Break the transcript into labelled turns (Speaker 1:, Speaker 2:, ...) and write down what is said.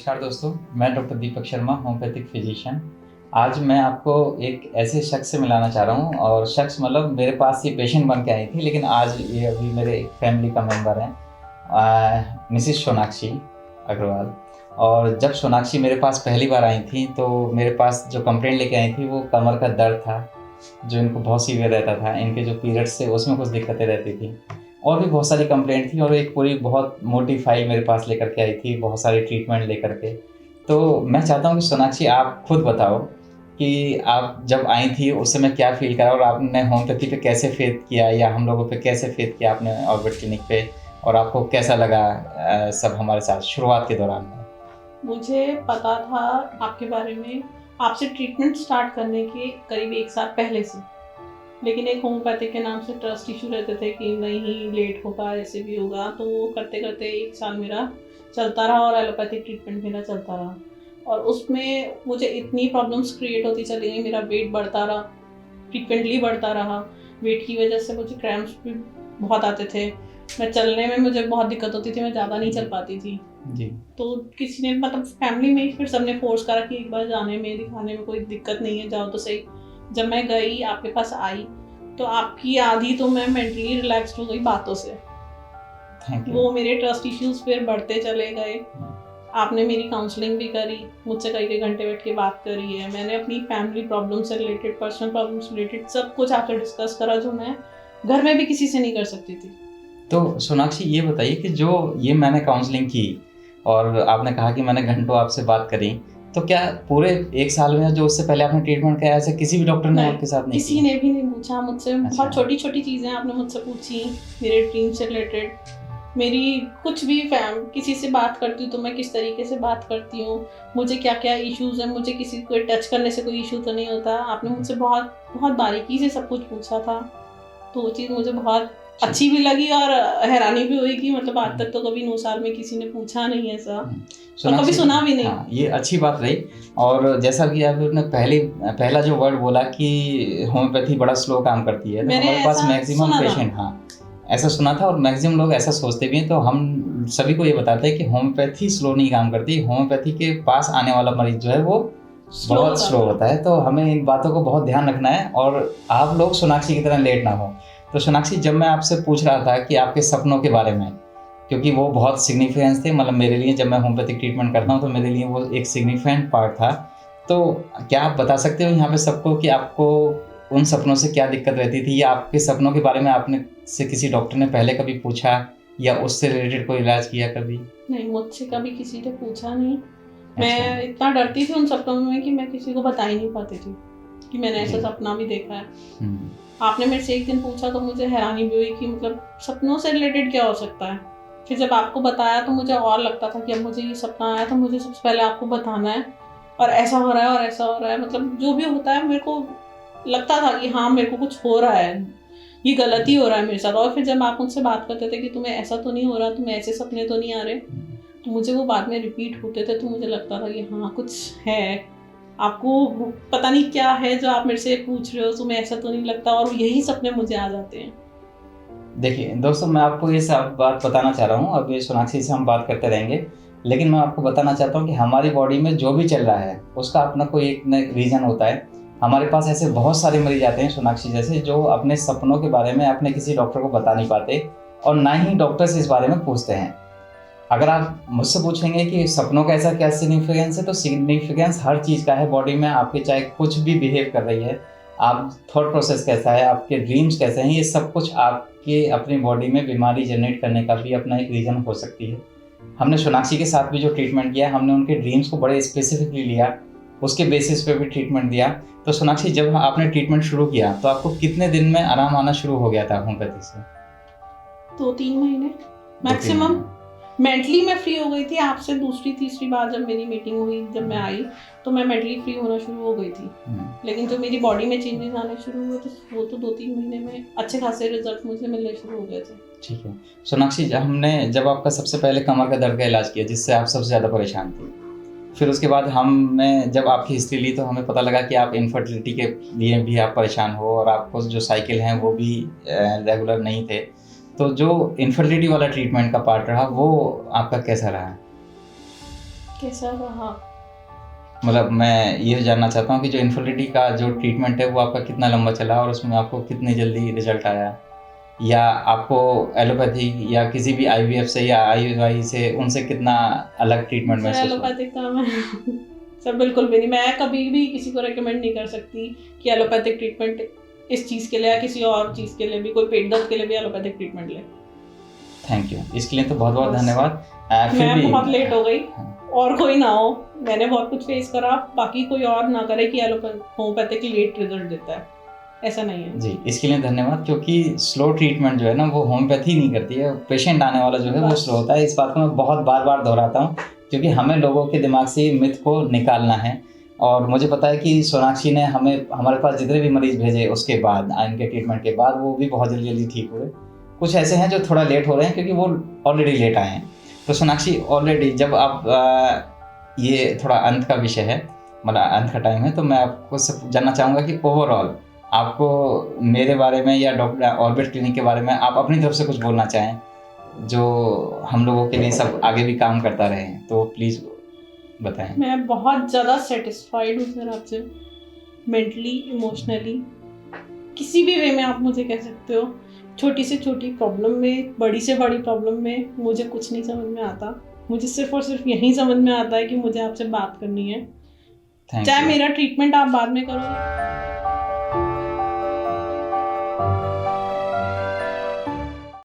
Speaker 1: नमस्कार दोस्तों, मैं doctor Deepak Sharma, homeopathic physician. आज मैं आपको एक ऐसे शख्स से मिलाना चाह रहा हूँ और शख्स मतलब मेरे पास ये पेशेंट बन के आई थी, लेकिन आज ये अभी मेरे एक फैमिली का मेंबर हैं, मिसेस सोनाक्षी अग्रवाल। और जब सोनाक्षी मेरे पास पहली बार आई थी तो मेरे पास जो कंप्लेंट लेके आई थी वो कमर का दर्द था, जो इनको बहुत सीवियर रहता था। इनके जो पीरियड्स थे उसमें कुछ दिक्कतें रहती थी और भी बहुत सारी कंप्लेंट थी, और एक पूरी बहुत मोटी फाइल मेरे पास लेकर के आई थी, बहुत सारी ट्रीटमेंट लेकर के। तो मैं चाहता हूँ कि सोनाक्षी आप खुद बताओ कि आप जब आई थी उस समय क्या फ़ील करा और आपने होम्योपैथी पे कैसे फ़ेथ किया या हम लोगों पे कैसे फ़ेथ किया आपने ऑर्बिट क्लिनिक पे, और आपको कैसा लगा सब हमारे साथ शुरुआत के दौरान में?
Speaker 2: मुझे पता था आपके बारे में आपसे ट्रीटमेंट स्टार्ट करने के करीब 1 साल पहले से, लेकिन एक होम्योपैथिक के नाम से ट्रस्ट इशू रहते थे कि नहीं लेट होगा, ऐसे भी होगा। तो वो करते करते 1 साल मेरा चलता रहा और एलोपैथिक ट्रीटमेंट मेरा चलता रहा, और उसमें मुझे इतनी प्रॉब्लम्स क्रिएट होती चली गई। मेरा वेट बढ़ता रहा, फ्रीक्वेंटली बढ़ता रहा। वेट की वजह से मुझे क्रैम्प्स भी बहुत आते थे। मैं चलने में मुझे बहुत दिक्कत होती थी, मैं ज़्यादा नहीं चल पाती थी।
Speaker 1: जी।
Speaker 2: तो किसी ने मतलब फैमिली में ही फिर सबने फोर्स करा कि एक बार जाने में दिखाने में कोई दिक्कत नहीं है, जाओ तो सही। जब मैं गई आपके पास आई तो आपकी आधी तो मैं मेंटली रिलैक्स्ड हो गई बातों से।
Speaker 1: Thank you.
Speaker 2: वो मेरे ट्रस्ट इश्यूज फिर बढ़ते चले गए। आपने मेरी काउंसलिंग भी करी, मुझसे कई घंटे बैठ के बात करी है। मैंने अपनी फैमिली प्रॉब्लम से रिलेटेड, पर्सनल प्रॉब्लम से रिलेटेड सब कुछ आपसे डिस्कस करा, जो मैं घर में भी किसी से नहीं कर सकती थी।
Speaker 1: तो सोनाक्षी ये बताइए कि जो ये मैंने काउंसलिंग की और आपने कहा कि मैंने घंटों आपसे बात करी, तो क्या पूरे 1 साल में जो उससे पहले आपने ट्रीटमेंट किया ऐसे किसी भी डॉक्टर ने आपके साथ नहीं
Speaker 2: किसी
Speaker 1: किया?
Speaker 2: ने भी नहीं पूछा मुझसे।
Speaker 1: अच्छा।
Speaker 2: बहुत छोटी छोटी चीज़ें आपने मुझसे पूछी, मेरे ड्रीम से रिलेटेड, मेरी कुछ भी किसी से बात करती हूँ तो मैं किस तरीके से बात करती हूँ, मुझे क्या क्या इश्यूज़ हैं, मुझे किसी को टच करने से कोई इशू तो नहीं होता। आपने मुझसे बहुत बहुत बारीकी से सब कुछ पूछा था। तो वो चीज़ मुझे बहुत अच्छी भी लगी और हैरानी भी हुई कि मतलब आज तक तो कभी 9 साल में किसी ने पूछा नहीं ऐसा, और कभी सुना भी नहीं।
Speaker 1: हाँ, ये अच्छी बात रही। और जैसा कि आपने पहला जो वर्ड बोला कि होम्योपैथी बड़ा स्लो काम करती है, तो
Speaker 2: मैंने
Speaker 1: हमारे पास
Speaker 2: ऐसा
Speaker 1: मैक्सिमम
Speaker 2: सुना था।
Speaker 1: पेशेंट, हाँ, ऐसा सुना था और मैक्सिमम लोग ऐसा सोचते भी हैं। तो हम सभी को ये बताते हैं कि होम्योपैथी स्लो नहीं काम करती। होम्योपैथी के पास आने वाला मरीज जो है वो बहुत स्लो होता है। तो हमें इन बातों को बहुत ध्यान रखना है और आप लोग सोनाक्षी की तरह लेट ना हो। तो सोनाक्षी, जब मैं आपसे पूछ रहा था कि आपके सपनों के बारे में, क्योंकि वो बहुत सिग्निफिकेंस थे, मतलब मेरे लिए जब मैं होम्योपैथिक ट्रीटमेंट करता हूँ तो मेरे लिए वो एक सिग्निफिकेंट पार्ट था। तो क्या आप बता सकते हो यहाँ पे सबको कि आपको उन सपनों से क्या दिक्कत रहती थी, या आपके सपनों के बारे में आपने से किसी डॉक्टर ने पहले कभी पूछा या उससे रिलेटेड कोई इलाज किया कभी?
Speaker 2: नहीं, मुझसे कभी किसी ने पूछा नहीं।
Speaker 1: अच्छा।
Speaker 2: मैं इतना डरती थी उन सपनों में कि मैं किसी को बता ही नहीं पाती थी कि मैंने ऐसा सपना भी देखा है। आपने मेरे से एक दिन पूछा तो मुझे हैरानी भी हुई कि मतलब सपनों से रिलेटेड क्या हो सकता है। फिर जब आपको बताया तो मुझे और लगता था कि अब मुझे ये सपना आया तो मुझे सबसे पहले आपको बताना है, और ऐसा हो रहा है और ऐसा हो रहा है, मतलब जो भी होता है मेरे को लगता था कि हाँ मेरे को कुछ हो रहा है, ये गलती हो रहा है मेरे साथ। और फिर जब आप मुझसे बात करते थे कि तुम्हें ऐसा तो नहीं हो रहा, तुम्हें ऐसे सपने तो नहीं आ रहे, तो मुझे वो बाद में रिपीट होते थे, तो मुझे लगता था कि हाँ कुछ है, आपको पता नहीं क्या है जो आप मेरे से पूछ रहे हो, तुम्हें ऐसा तो नहीं लगता, और यही सपने मुझे आ जाते हैं।
Speaker 1: देखिए दोस्तों, मैं आपको ये सब बात बताना चाह रहा हूँ। अब ये सोनाक्षी से हम बात करते रहेंगे, लेकिन मैं आपको बताना चाहता हूँ कि हमारी बॉडी में जो भी चल रहा है उसका अपना कोई एक रीज़न होता है। हमारे पास ऐसे बहुत सारे मरीज आते हैं सोनाक्षी जैसे, जो अपने सपनों के बारे में अपने किसी डॉक्टर को बता नहीं पाते और ना ही डॉक्टर से इस बारे में पूछते हैं। अगर आप मुझसे पूछेंगे कि सपनों का ऐसा क्या सिग्निफिकेंस है, तो सिग्निफिकेंस हर चीज़ का है बॉडी में। आपके चाहे कुछ भी बिहेव कर रही है, आप थॉट प्रोसेस कैसा है, आपके ड्रीम्स कैसे हैं, ये सब कुछ आपके अपनी बॉडी में बीमारी जनरेट करने का भी अपना एक रीज़न हो सकती है। हमने सोनाक्षी के साथ भी जो ट्रीटमेंट किया, हमने उनके ड्रीम्स को बड़े स्पेसिफिकली लिया, उसके बेसिस पे भी ट्रीटमेंट दिया। तो सोनाक्षी, जब आपने ट्रीटमेंट शुरू किया तो आपको कितने दिन में आराम आना शुरू हो गया था होम्योपैथी से?
Speaker 2: 2-3 महीने मैक्सिमम। मेंटली मैं फ्री हो गई थी। आपसे दूसरी तीसरी बार जब मेरी मीटिंग हुई, जब मैं आई तो मैं मेंटली फ्री होना शुरू हो गई थी, लेकिन जो मेरी बॉडी में चेंजेस आने शुरू हुए तो वो तो 2-3 महीने में अच्छे खासे रिजल्ट मुझे मिलने शुरू हो गए थे।
Speaker 1: ठीक है सोनाक्षी, जब आपका सबसे पहले कमर का दर्द का इलाज किया जिससे आप सबसे ज़्यादा परेशान थी, फिर उसके बाद हमने जब आपकी हिस्ट्री ली तो हमें पता लगा कि आप इनफर्टिलिटी के लिए भी आप परेशान हो और आपको जो साइकिल हैं वो भी रेगुलर नहीं थे। तो जो इनफर्टिलिटी वाला ट्रीटमेंट का पार्ट रहा वो आपका कैसा रहा?
Speaker 2: कैसा रहा?
Speaker 1: मतलब मैं ये जानना चाहता हूँ कि जो इनफर्टिलिटी का जो ट्रीटमेंट है वो आपका कितना लंबा चला और उसमें आपको कितनी जल्दी रिजल्ट आया, या आपको एलोपैथी या किसी भी आईवीएफ से या आईयूआई से उनसे कितना अलग ट्रीटमेंट
Speaker 2: सर
Speaker 1: महसूस हुआ?
Speaker 2: एलोपैथिक का मैं सर बिल्कुल भी नहीं, मैं कभी भी किसी को रेकमेंड नहीं कर सकती कि एलोपैथिक ट्रीटमेंट इस चीज़ के लिए या किसी और चीज़ के लिए भी, कोई पेट दर्द के लिए भी एलोपैथिक ट्रीटमेंट ले।
Speaker 1: थैंक यू, इसके लिए तो बहुत बहुत
Speaker 2: बस।
Speaker 1: धन्यवाद। फिर
Speaker 2: मैं
Speaker 1: भी
Speaker 2: बहुत लेट हो गई,
Speaker 1: हाँ,
Speaker 2: और कोई ना हो, मैंने बहुत कुछ फेस करा, बाकी कोई और ना करे कि होम्योपैथिक लेट रिजल्ट देता है, ऐसा नहीं है।
Speaker 1: जी, इसके लिए धन्यवाद, क्योंकि स्लो ट्रीटमेंट जो है ना वो होम्योपैथी नहीं करती है, पेशेंट आने वाला जो है वो
Speaker 2: बस।
Speaker 1: स्लो होता है। इस बात को मैं बहुत बार दोहराता हूँ, क्योंकि हमें लोगों के दिमाग से मिथ को निकालना है। और मुझे पता है कि सोनाक्षी ने हमारे पास जितने भी मरीज़ भेजे उसके बाद, इनके ट्रीटमेंट के बाद, वो भी बहुत जल्दी ठीक हुए। कुछ ऐसे हैं जो थोड़ा लेट हो रहे हैं क्योंकि वो ऑलरेडी लेट आए हैं। तो सोनाक्षी, ऑलरेडी जब आप ये थोड़ा अंत का विषय है, मतलब अंत का टाइम है, तो मैं आपको सब जानना चाहूँगा कि ओवरऑल आपको मेरे बारे में या डॉक्टर ऑर्बिट क्लिनिक के बारे में आप अपनी तरफ से कुछ बोलना चाहें, जो हम लोगों के लिए सब आगे भी काम करता रहे, तो प्लीज़ बताएं।
Speaker 2: मैं बहुत ज़्यादा सेटिस्फाइड हूँ सर आपसे, मेंटली, इमोशनली, किसी भी वे में आप मुझे कह सकते हो। छोटी से छोटी प्रॉब्लम में, बड़ी से बड़ी प्रॉब्लम में मुझे कुछ नहीं समझ में आता, मुझे सिर्फ और सिर्फ यही समझ में आता है कि मुझे आपसे बात करनी है, चाहे मेरा ट्रीटमेंट आप बाद में करो।